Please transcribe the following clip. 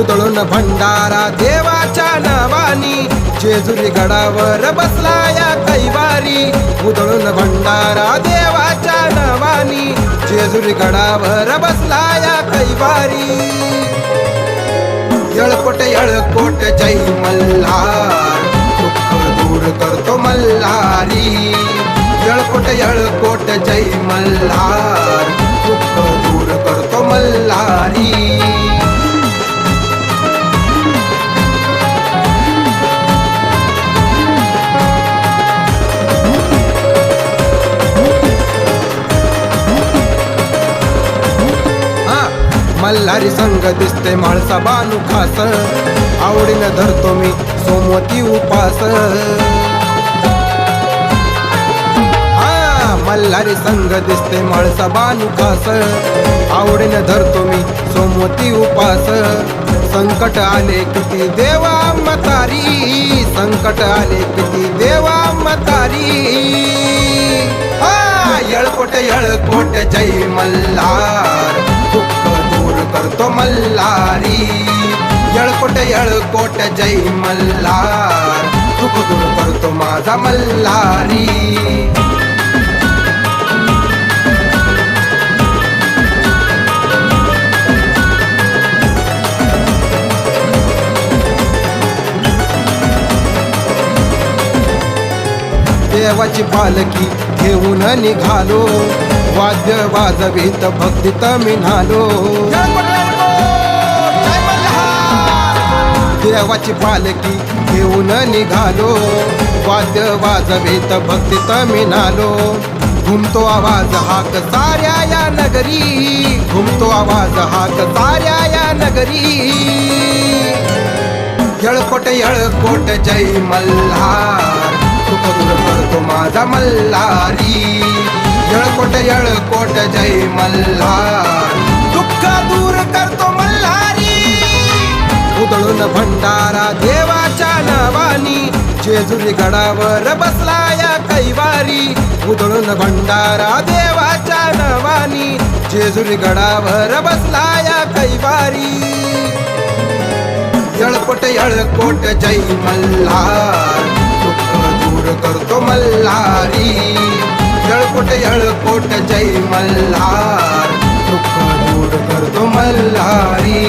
उधळून भंडारा देवाच्या नावानी, जेजुरी गडावर बसला या कैवारी. उधळून भंडारा देवाच्या नावानी, जेजुरी गडावर बसला या कैवारी. येळकोट येळकोट जय मल्हार, दुःख दूर करतो मल्हारी. येळकोट येळकोट जय मल्हार, दुःख दूर करतो मल्हारी. मल्हारी संग दिसते माळसा बानू खास, आवडीनं धरतो मी सोमवती उपास. मल्हारी संग दिसते माळसा बानू खास, आवडीनं धरतो मी सोमवती उपास. संकट आले किती देवा म्हातारी, संकट आले किती देवा म्हातारी. येळकोट येळकोट जय मल्हार, दुःख दूर करतो मल्हारी. येळकोट येळकोट जय मल्हार, दुःख दूर करतो माझा मल्हारी. देवाची पालखी घेऊन निघालो, वाद्य वाजवीत भक्तीत मिन्हालो. देवाची पालखी घेऊन निघालो, वाद्य वाजवीत भक्तीत मिन्हालो. घुमतो आवाज हाक साऱ्या या नगरी, घुमतो आवाज हाक साऱ्या या नगरी. येळकोट येळकोट जय मल्हार, दुःख दूर करतो माझा मल्हारी. येळकोट येळकोट जय मल्हार, दुःख दूर करतो मल्हारी. उधळून भंडारा देवाच्या नावानी, जेजुरी गडावर बसला या कैवारी. उधळून भंडारा देवाच्या नावानी, जेजुरी गडावर बसला या कैवारी. येळकोट येळकोट जय मल्हार, दुःख दूर करतो मल्हारी. येळकोट येळकोट जय मल्हार, दुःख दूर करतो मल्हारी.